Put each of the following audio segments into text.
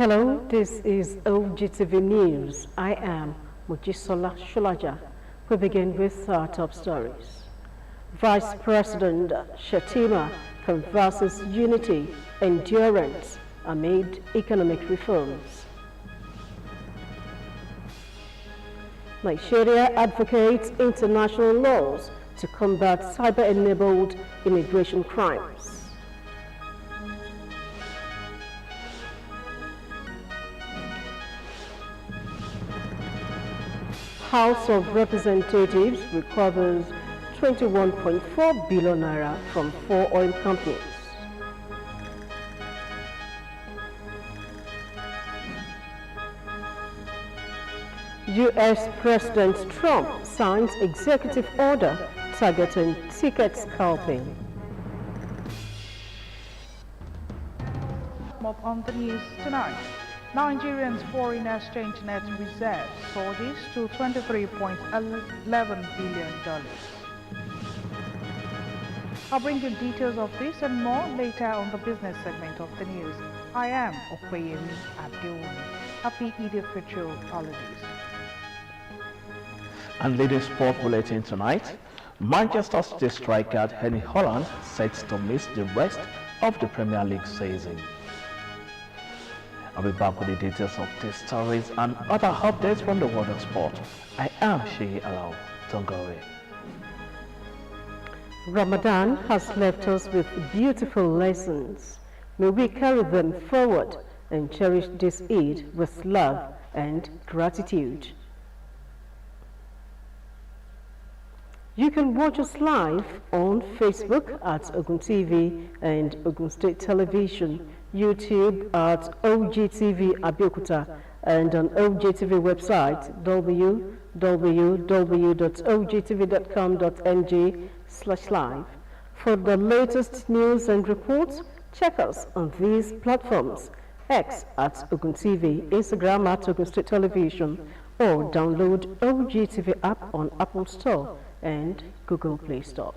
Hello, this is Ogtv News. I am Mojisola Shulaja. We begin with our top stories. Vice President Shettima converses unity, endurance amid economic reforms. Nigeria advocates international laws to combat cyber-enabled immigration crimes. House of Representatives recovers 21.4 billion naira from 4 oil companies. U.S. President Trump signs executive order targeting ticket scalping. On the news tonight, Nigerians' foreign exchange net reserves surges to $23.11 billion. I'll bring you details of this and more later on the business segment of the news. I am Ogtv Abdul. Happy Eid-al-Fitr holidays. And leading sport bulletin tonight, Manchester City striker Henry Holland set to miss the rest of the Premier League season. I'll be back with the details of these stories and other updates from the world of sport. I am Shehi Alao. Don't go away. Ramadan has left us with beautiful lessons. May we carry them forward and cherish this Eid with love and gratitude. You can watch us live on Facebook at Ogtv and Ogun State Television, YouTube at Ogtv Abeokuta, and on Ogtv website www.ogtv.com.ng/live. For the latest news and reports, check us on these platforms: X at Ogtv, Instagram at Ogun State Television, or download Ogtv app on Apple Store and Google Play Store.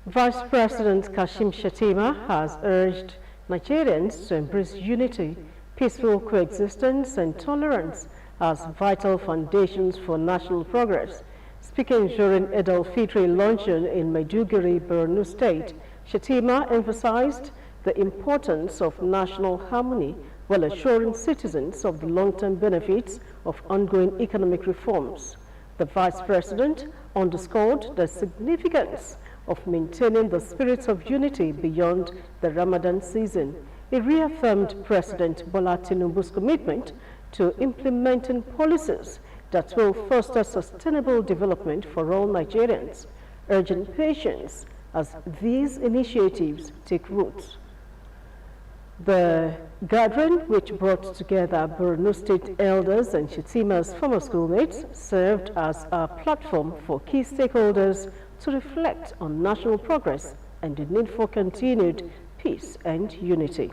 Vice President Kashim Shettima has urged Nigerians to embrace unity, peaceful coexistence and tolerance as vital foundations for national progress. Speaking during Eid-al-Fitr luncheon in Maiduguri, Borno State, Shettima emphasized the importance of national harmony while assuring citizens of the long-term benefits of ongoing economic reforms. The Vice President underscored the significance of maintaining the spirit of unity beyond the Ramadan season. He reaffirmed President Bola Tinubu's commitment to implementing policies that will foster sustainable development for all Nigerians, urging patience as these initiatives take root. The gathering, which brought together Borno State elders and Shettima's former schoolmates, served as a platform for key stakeholders to reflect on national progress and the need for continued peace and unity.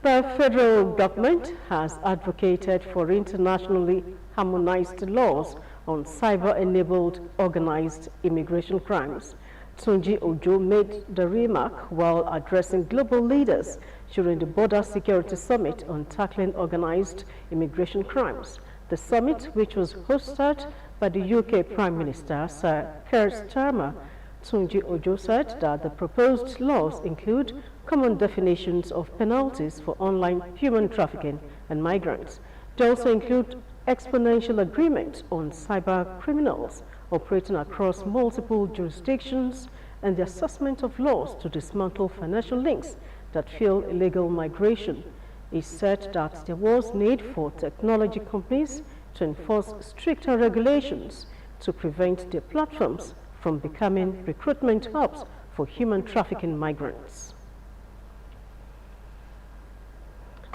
The federal government has advocated for internationally harmonized laws on cyber-enabled organized immigration crimes. Tunji Ojo made the remark while addressing global leaders during the Border Security Summit on tackling organized immigration crimes. The summit, which was hosted by the UK Prime Minister, Sir Keir Starmer, Tunji Ojo said that the proposed laws include common definitions of penalties for online human trafficking and migrants. They also include exponential agreement on cyber criminals operating across multiple jurisdictions and the assessment of laws to dismantle financial links that fuel illegal migration. He said that there was need for technology companies to enforce stricter regulations to prevent their platforms from becoming recruitment hubs for human trafficking migrants.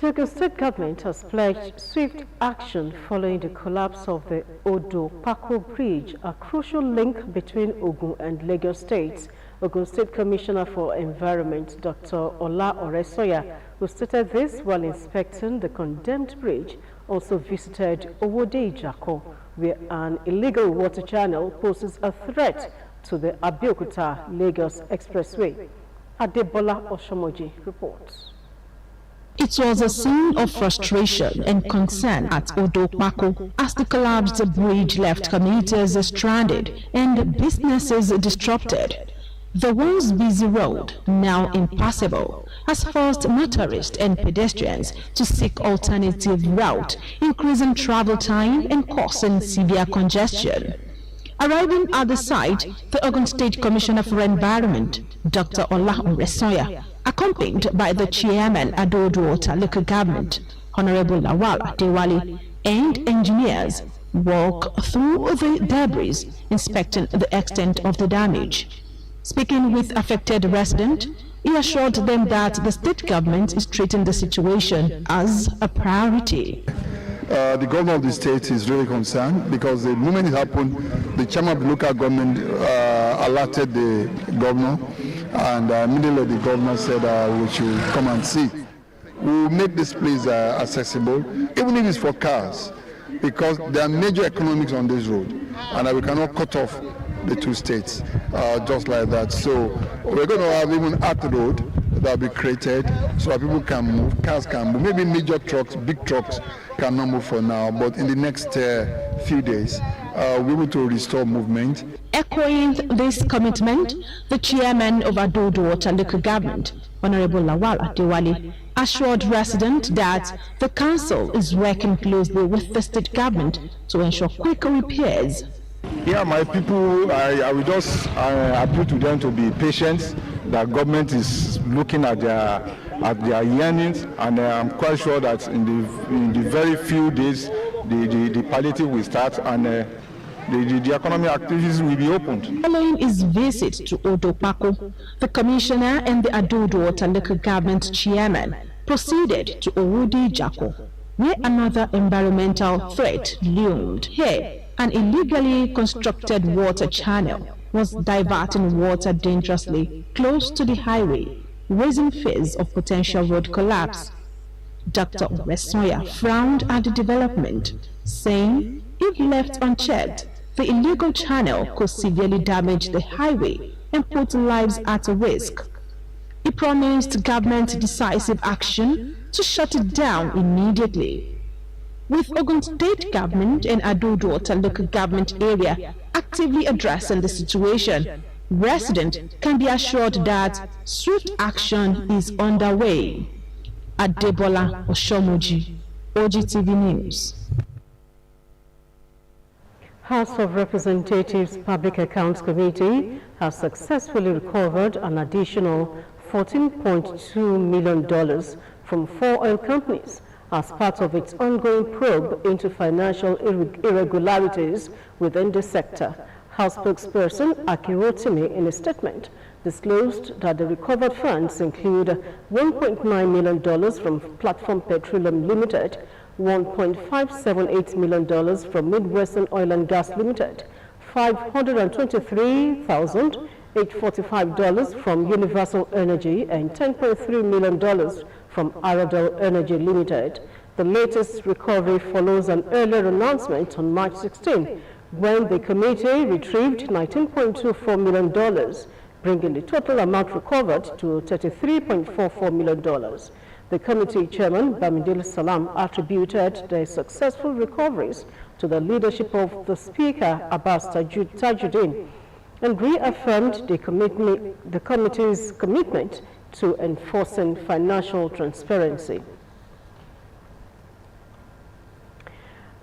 The Ogun State government has pledged swift action following the collapse of the Odo-Pako Bridge, a crucial link between Ogun and Lagos states. Ogun State Commissioner for Environment, Dr. Ola Oresoya, who stated this while inspecting the condemned bridge, also visited Owode Ijako, where an illegal water channel poses a threat to the Abeokuta-Lagos Expressway. Adebola Oshomoji reports. It was a scene of frustration and concern at Odopako as the collapsed bridge left commuters stranded and businesses disrupted. The once busy road, now impassable, has forced motorists and pedestrians to seek alternative route, increasing travel time and causing severe congestion. Arriving at the site, the Ogun State Commissioner for Environment, Dr. Ola Oresoya, accompanied by the chairman Adodo local government, Honorable Lawal Adewale, and engineers, walk through the debris, inspecting the extent of the damage. Speaking with affected residents, he assured them that the state government is treating the situation as a priority. The governor of the state is really concerned because the moment it happened, the chairman of the local government alerted the governor, and immediately the governor said we should come and see. We will make this place accessible, even if it's for cars, because there are major economics on this road, and we cannot cut off the two states just like that. So we're going to have even at the road that will be created so that people can move, cars can move. Maybe major trucks, big trucks cannot move for now, but in the next few days, we'll be able to restore movement. Echoing this commitment, the chairman of Adodo local government, Honorable Lawal Adewale, assured residents that the council is working closely with the state government to ensure quick repairs. Yeah, my people, I will just appeal to them to be patient. The government is looking at their yearnings, and I'm quite sure that in the very few days, the palliative will start, and the economic activities will be opened. Following his visit to Odopako, the commissioner and the Adodo local government chairman proceeded to Owodi Jako, where another environmental threat loomed. Here, an illegally constructed water channel was diverting water dangerously close to the highway, raising fears of potential road collapse. Dr. Oresoya frowned at the development, saying if left unchecked, the illegal channel could severely damage the highway and put lives at risk. He promised government decisive action to shut it down immediately. With Ogun State government and Adodo local government area actively addressing the situation, residents can be assured that swift action is underway. Adebola Oshomoji, Ogtv News. House of Representatives Public Accounts Committee has successfully recovered an additional $14.2 million from 4 oil companies as part of its ongoing probe into financial irregularities within the sector. House spokesperson Aki Rotimi, in a statement, disclosed that the recovered funds include $1.9 million from Platform Petroleum Limited, $1.578 million from Midwestern Oil and Gas Limited, $523,845 from Universal Energy, and $10.3 million from Aradel Energy Limited. The latest recovery follows an earlier announcement on March 16, when the committee retrieved $19.24 million, bringing the total amount recovered to $33.44 million. The committee chairman, Bamidele Salam, attributed the successful recoveries to the leadership of the Speaker, Abbas Tajuddin, and reaffirmed the committee's commitment to enforcing financial transparency.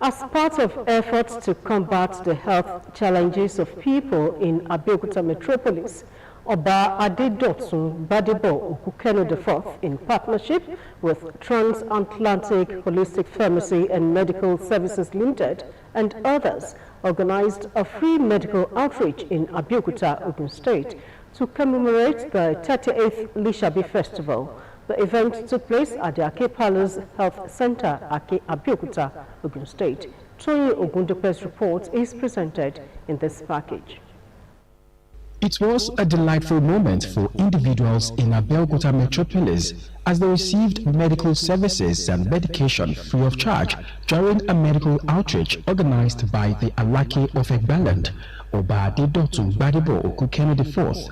As part of efforts to combat the health challenges of people in Abeokuta metropolis, Oba Adedotun Badebo Okukeno IV, in partnership with Transatlantic Holistic Pharmacy and Medical Services Limited and others, organized a free medical outreach in Abeokuta, Ogun State, to commemorate the 38th Lishabi Festival. The event took place at the Ake Palace Health Center, Ake, Abeokuta, Ogun State. Toyin Ogundope's report is presented in this package. It was a delightful moment for individuals in Abeokuta metropolis as they received medical services and medication free of charge during a medical outreach organized by the Alake of Egbaland Oba Adedotu Gbadebo Okukene IV,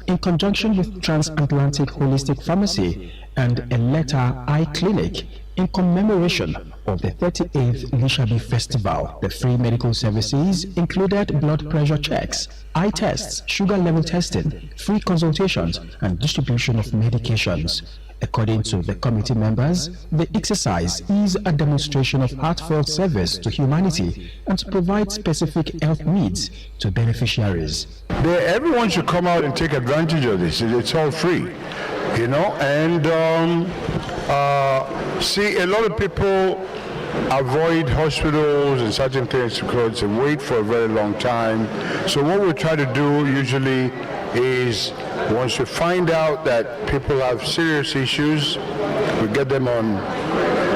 in conjunction with Transatlantic Holistic Pharmacy and Eleta Eye Clinic, in commemoration of the 38th Lishabi Festival. The free medical services included blood pressure checks, eye tests, sugar level testing, free consultations, and distribution of medications. According to the committee members, the exercise is a demonstration of heartfelt service to humanity and to provide specific health needs to beneficiaries. Everyone should come out and take advantage of this. It's all free, you know, and see, a lot of people avoid hospitals and certain things because they wait for a very long time. So what we try to do usually is, once we find out that people have serious issues, we get them on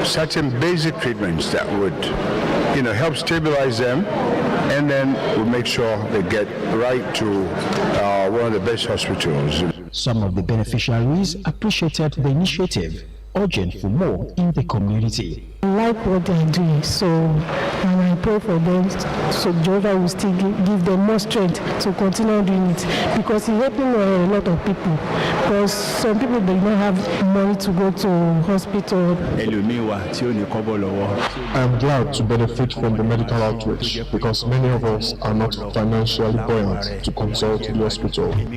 certain basic treatments that would, you know, help stabilize them, and then we make sure they get right to one of the best hospitals. Some of the beneficiaries appreciated the initiative, urging for more in the community. I like what they are doing, so and I pray for them, so Jehovah will still give them more strength to continue doing it, because it's helping a lot of people, because some people do not have money to go to hospital. I'm glad to benefit from the medical outreach, because many of us are not financially buoyant to consult the hospital. We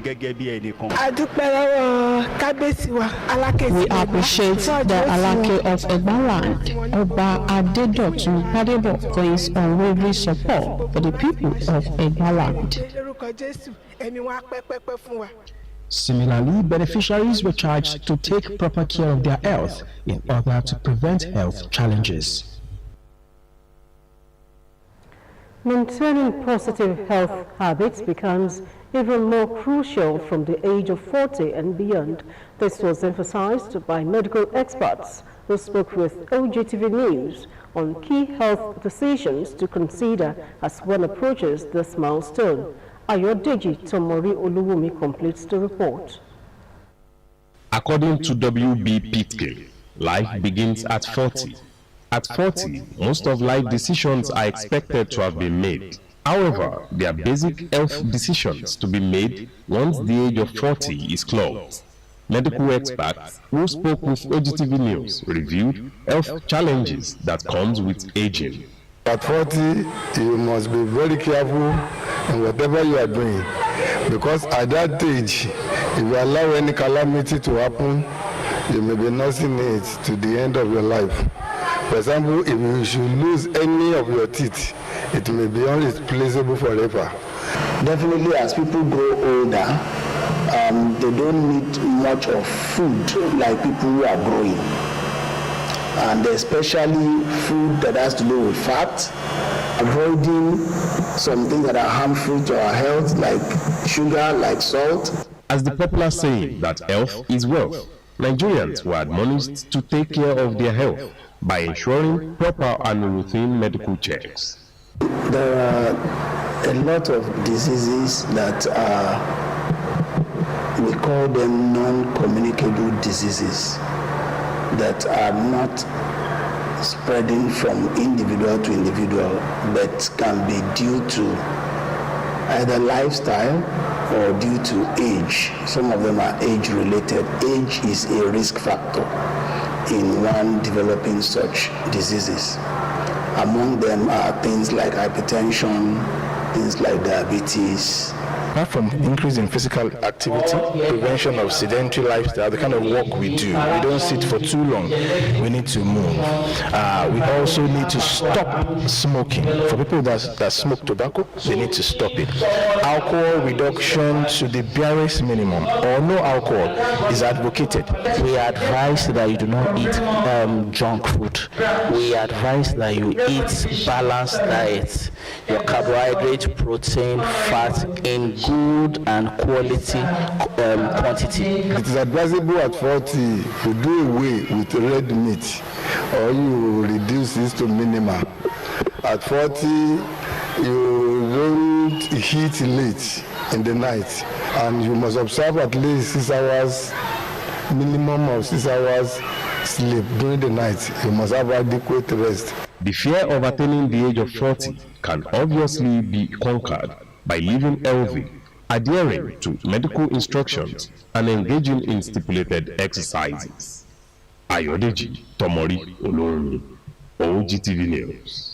appreciate the Alake of Egbaland, Oba Adedotu Gbadebo, for his unwavering support for the people of Egbaland. Similarly, beneficiaries were charged to take proper care of their health in order to prevent health challenges. Maintaining positive health habits becomes even more crucial from the age of 40 and beyond. This was emphasized by medical experts who spoke with Ogtv News on key health decisions to consider as one approaches this milestone. Ayodeji Tomori Oluwumi completes the report. According to WB Pitkin, life begins at 40. At 40, most of life decisions are expected to have been made. However, there are basic health decisions to be made once the age of 40 is clocked. Medical experts who spoke with Ogtv News reviewed health challenges that comes with aging. At 40, you must be very careful in whatever you are doing, because at that age, if you allow any calamity to happen, you may be nursing it to the end of your life. For example, if you should lose any of your teeth, it may be irreplaceable forever. Definitely, as people grow older, they don't need much of food like people who are growing. And especially food that has to do with fat, avoiding some things that are harmful to our health, like sugar, like salt. As the popular saying that health is wealth, Nigerians were admonished to take care of their health by ensuring proper and routine medical checks. There are a lot of diseases that we call them non-communicable diseases that are not spreading from individual to individual, but can be due to either lifestyle or due to age. Some of them are age-related. Age is a risk factor in one developing such diseases. Among them are things like hypertension, things like diabetes. Apart from the increase in physical activity, prevention of sedentary lifestyle, the kind of work we do, we don't sit for too long, we need to move. We also need to stop smoking. For people that smoke tobacco, they need to stop it. Alcohol reduction to the barest minimum, or no alcohol, is advocated. We advise that you do not eat junk food. We advise that you eat balanced diet. Your carbohydrate, protein, fat in good and quality quantity. It is advisable at 40 to do away with red meat, or you reduce this to minimum. At 40, you don't eat late in the night, and you must observe at least 6 hours, minimum of 6 hours sleep during the night. You must have adequate rest. The fear of attaining the age of 40 can obviously be conquered by living healthy, adhering to medical instructions, and engaging in stipulated exercises. Ayodeji Tomori Olorun, Ogtv News.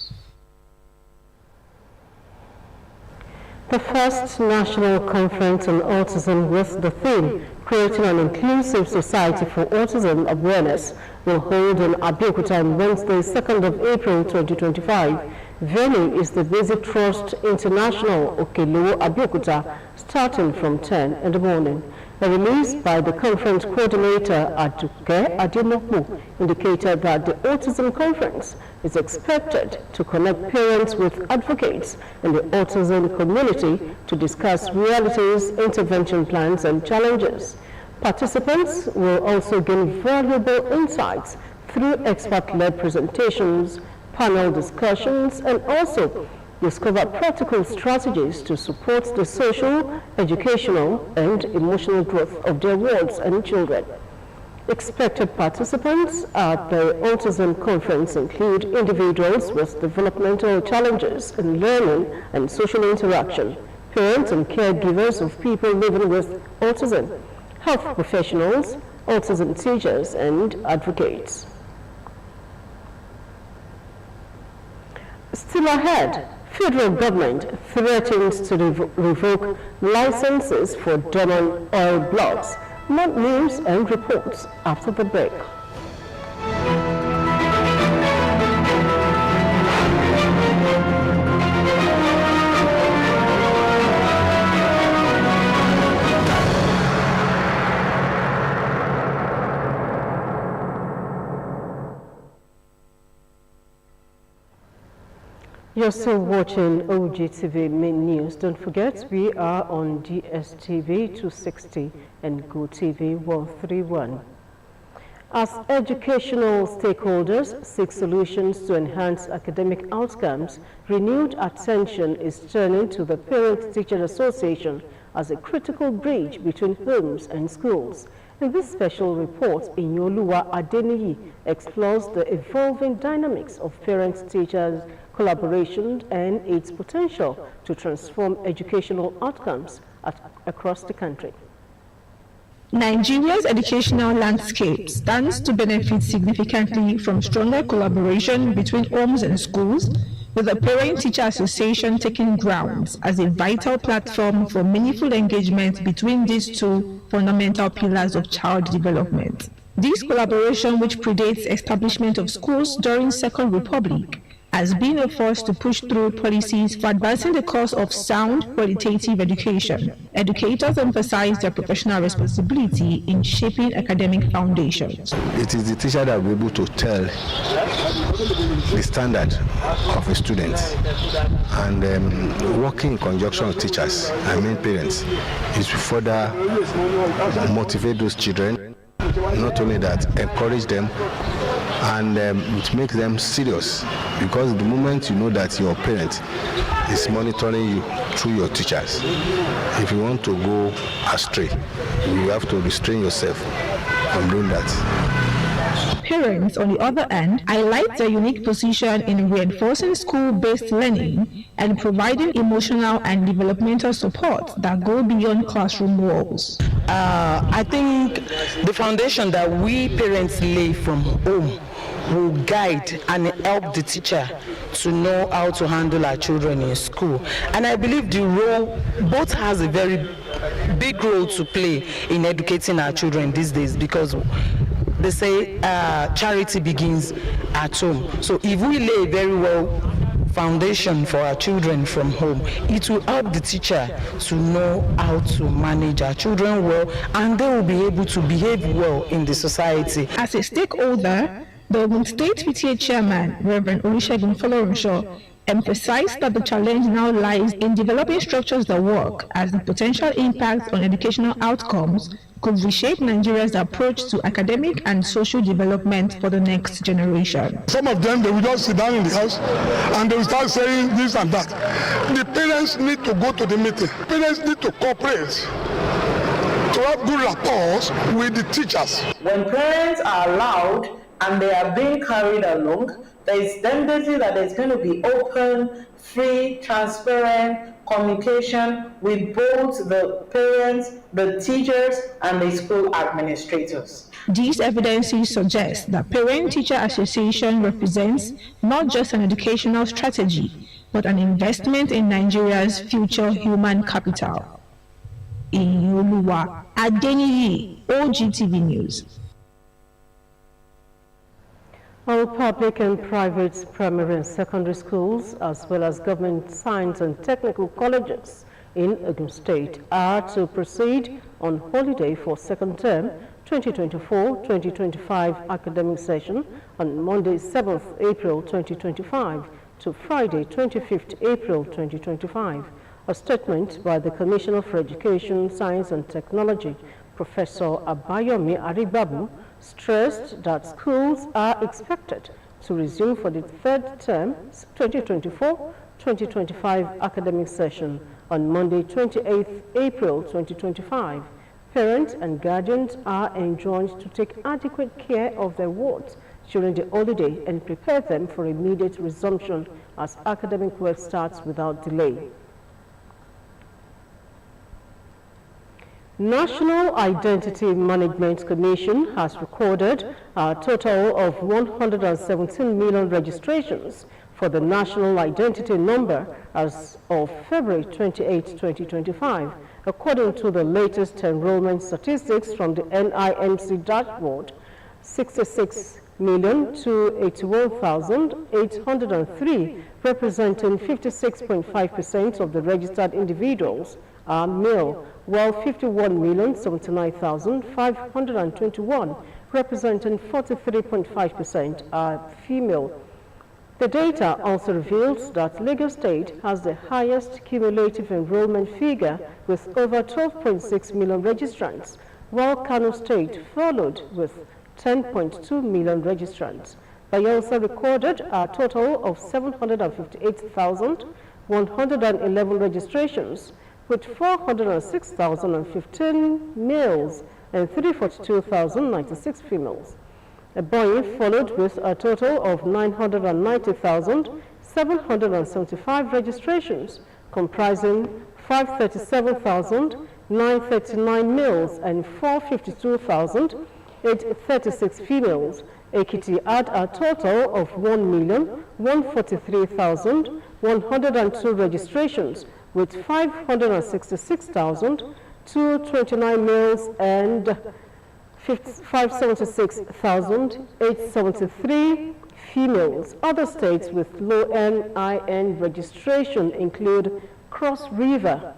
The first national conference on autism with the theme Creating an Inclusive Society for Autism Awareness will hold in Abeokuta on Wednesday, 2nd of April 2025. Venue is the Basic Trust International, Okelo, Abeokuta, starting from 10 in the morning. A release by the conference coordinator, Aduke Adinoku, indicated that the Autism Conference is expected to connect parents with advocates in the autism community to discuss realities, intervention plans, and challenges. Participants will also gain valuable insights through expert-led presentations, panel discussions, and also discover practical strategies to support the social, educational, and emotional growth of their wards and children. Expected participants at the Autism Conference include individuals with developmental challenges in learning and social interaction, parents and caregivers of people living with autism, health professionals, autism teachers, and advocates. Still ahead, federal government threatens to revoke licenses for diamond oil blocks. More news and reports after the break. You're still watching Ogtv Main News. Don't forget, we are on DSTV 260 and GoTV 131. As educational stakeholders seek solutions to enhance academic outcomes, renewed attention is turning to the Parent-Teacher Association as a critical bridge between homes and schools. In this special report, Inyoluwa Adeniyi explores the evolving dynamics of parents-teachers collaboration and its potential to transform educational outcomes across the country. Nigeria's educational landscape stands to benefit significantly from stronger collaboration between homes and schools, with the Parent-Teacher Association taking grounds as a vital platform for meaningful engagement between these two fundamental pillars of child development. This collaboration, which predates establishment of schools during Second Republic, has been a force to push through policies for advancing the cause of sound qualitative education. Educators emphasize their professional responsibility in shaping academic foundations. It is the teacher that will be able to tell the standard of a student, and working in conjunction with teachers and parents is to further motivate those children. Not only that, encourage them, and it makes them serious, because the moment you know that your parent is monitoring you through your teachers, if you want to go astray, you have to restrain yourself from doing that. Parents, on the other hand, highlight their unique position in reinforcing school-based learning and providing emotional and developmental support that go beyond classroom walls. I think the foundation that we parents lay from home will guide and help the teacher to know how to handle our children in school. And I believe the role both has a very big role to play in educating our children these days, because they say charity begins at home. So if we lay very well foundation for our children from home, it will help the teacher to know how to manage our children well, and they will be able to behave well in the society. As a stakeholder, the Ogun State PTA Chairman, Reverend Olusegun Folorunsho, emphasized that the challenge now lies in developing structures that work, as the potential impact on educational outcomes could reshape Nigeria's approach to academic and social development for the next generation. Some of them, they will just sit down in the house and they will start saying this and that. The parents need to go to the meeting. Parents need to cooperate to have good rapport with the teachers. When parents are allowed and they are being carried along, there is tendency that there's going to be open, free, transparent communication with both the parents, the teachers, and the school administrators. These evidences suggest that Parent-Teacher Association represents not just an educational strategy, but an investment in Nigeria's future human capital. Iyoluwa Adeniyi, Ogtv News. All public and private primary and secondary schools, as well as government science and technical colleges in Ogun State, are to proceed on holiday for second term 2024-2025 academic session on Monday 7th April 2025 to Friday 25th April 2025. A statement by the Commissioner for Education, Science and Technology, Professor Abayomi Aribabu, stressed that schools are expected to resume for the third term 2024-2025 academic session on Monday 28th April 2025. Parents and guardians are enjoined to take adequate care of their wards during the holiday and prepare them for immediate resumption as academic work starts without delay. National Identity Management Commission has recorded a total of 117 million registrations for the National Identity Number as of February 28, 2025, according to the latest enrollment statistics from the NIMC dashboard. 66,281,803, representing 56.5% of the registered individuals, are male, while 51,079,521, representing 43.5%, are female. The data also reveals that Lagos State has the highest cumulative enrollment figure with over 12.6 million registrants, while Kano State followed with 10.2 million registrants. Bayelsa recorded a total of 758,111 registrations, with 406,015 males and 342,096 females. Ebonyi followed with a total of 990,775 registrations, comprising 537,939 males and 452,836 females. Ekiti had a total of 1,143,102 registrations, with 566,229 males and 576,873 females. Other states with low NIN registration include Cross River,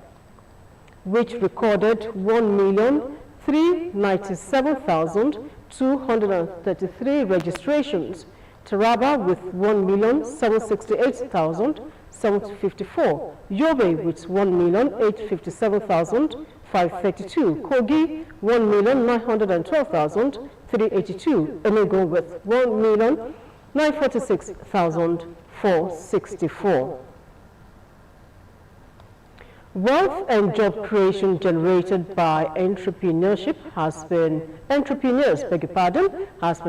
which recorded 1,397,233 registrations, Taraba with 1,768,754, Yobe with 1,857,532, Kogi 1,912,382, Enugu with 1,946,464. Wealth and job creation generated by entrepreneurs has been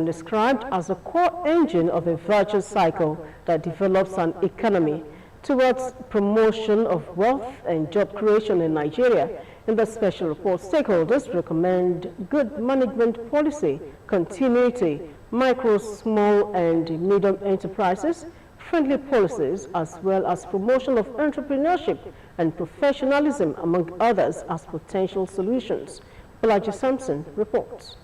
described as a core engine of a virtuous cycle that develops an economy towards promotion of wealth and job creation in Nigeria. In the special report, stakeholders recommend good management policy, continuity, micro, small, and medium enterprises, friendly policies, as well as promotion of entrepreneurship and professionalism, among others, as potential solutions. Balaji Sampson reports.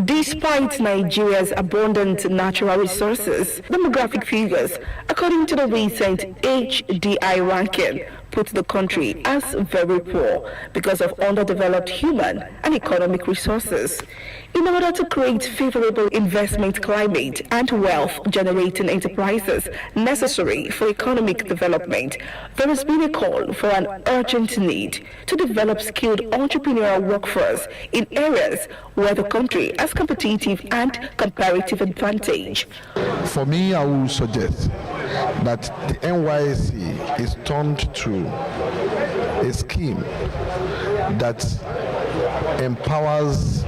Despite Nigeria's abundant natural resources, demographic figures, according to the recent HDI ranking, put the country as very poor because of underdeveloped human and economic resources. In order to create favorable investment climate and wealth-generating enterprises necessary for economic development, there has been a call for an urgent need to develop skilled entrepreneurial workforce in areas where the country has competitive and comparative advantage. For me, I will suggest that the NYSC is turned to a scheme that empowers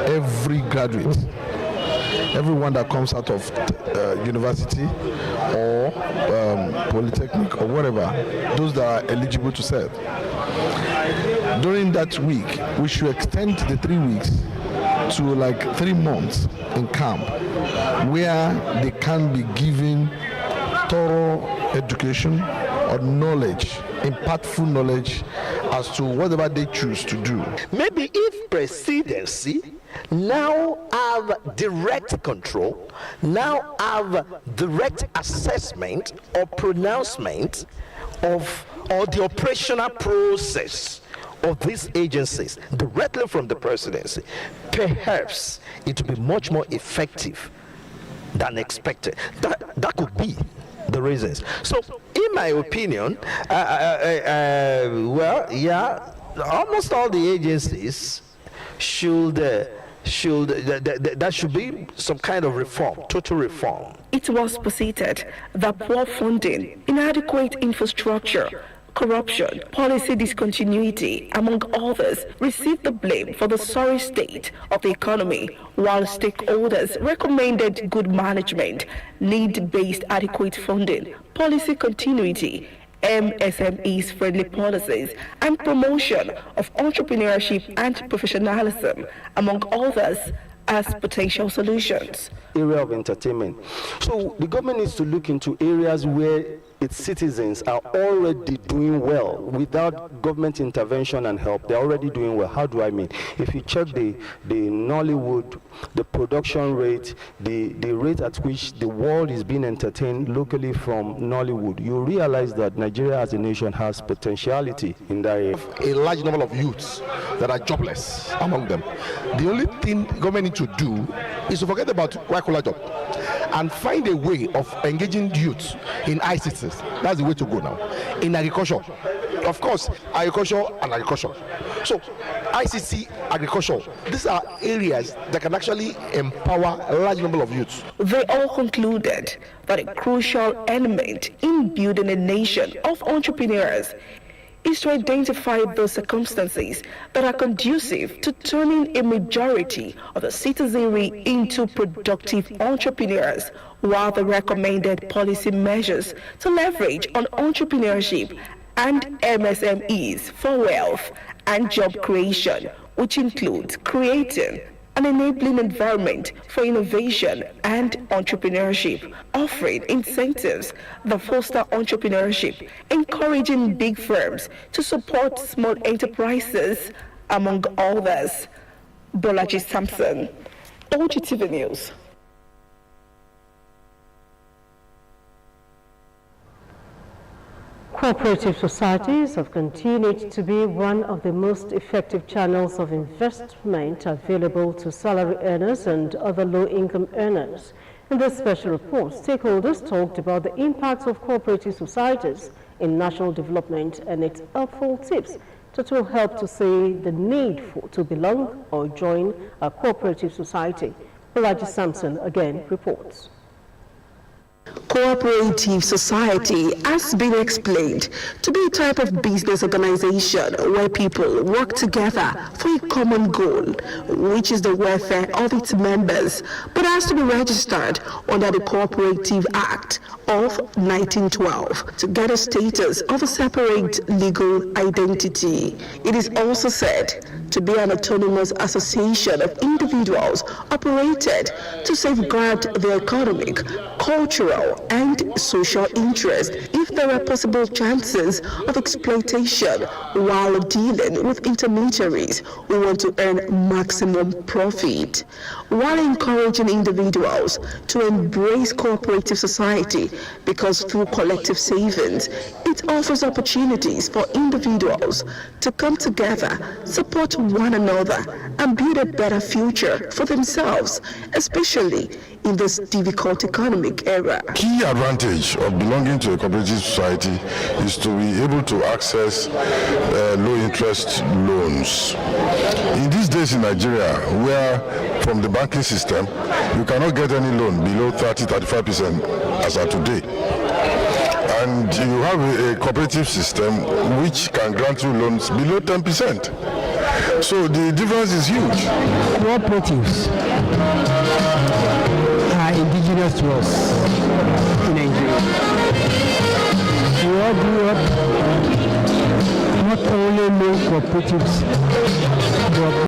every graduate everyone that comes out of university or polytechnic or whatever, those that are eligible to serve. During that week, we should extend the 3 weeks to like 3 months in camp, where they can be given thorough education or knowledge, impactful knowledge as to whatever they choose to do. Maybe if presidency now have direct control, now have direct assessment or pronouncement of or the operational process of these agencies directly from the presidency, perhaps it will be much more effective than expected. That could be the reasons. So, in my opinion, almost all the agencies there should be some kind of reform, total reform. It was posited that poor funding, inadequate infrastructure, corruption, policy discontinuity, among others, received the blame for the sorry state of the economy, while stakeholders recommended good management, need-based adequate funding, policy continuity, MSMEs friendly policies, and promotion of entrepreneurship and professionalism, among others, as potential solutions. Area of entertainment. So the government needs to look into areas where its citizens are already doing well without government intervention and help. They're already doing well. How do I mean? If you check the Nollywood, the production rate, the rate at which the world is being entertained locally from Nollywood, you realize that Nigeria as a nation has potentiality in that area. A large number of youths that are jobless among them. The only thing government needs to do is to forget about white-collar job and find a way of engaging youth in ICT. That's the way to go now. In agriculture, of course, agriculture and agriculture. So, ICT, agriculture, these are areas that can actually empower a large number of youths. They all concluded that a crucial element in building a nation of entrepreneurs is to identify those circumstances that are conducive to turning a majority of the citizenry into productive entrepreneurs, while the recommended policy measures to leverage on entrepreneurship and MSMEs for wealth and job creation, which includes creating an enabling environment for innovation and entrepreneurship, offering incentives that foster entrepreneurship, encouraging big firms to support small enterprises, among others. Bolaji Sampson, Ogtv News. Cooperative societies have continued to be one of the most effective channels of investment available to salary earners and other low-income earners. In this special report, stakeholders talked about the impact of cooperative societies in national development and its helpful tips that will help to see the need to belong or join a cooperative society. Bolaji Sampson again reports. Cooperative society has been explained to be a type of business organization where people work together for a common goal, which is the welfare of its members, but has to be registered under the Cooperative Act of 1912 to get a status of a separate legal identity. It is also said to be an autonomous association of individuals operated to safeguard their economic, cultural, and social interest if there are possible chances of exploitation while dealing with intermediaries who want to earn maximum profit, while encouraging individuals to embrace cooperative society because through collective savings, it offers opportunities for individuals to come together, support one another, and build a better future for themselves, especially in this difficult economic era. Key advantage of belonging to a cooperative society is to be able to access low interest loans. In these days in Nigeria, where from the banking system, you cannot get any loan below 30-35% as of today. And you have a cooperative system which can grant you loans below 10%. So the difference is huge. Cooperatives indigenous to us in Nigeria. We all grew up not only knowing cooperatives, but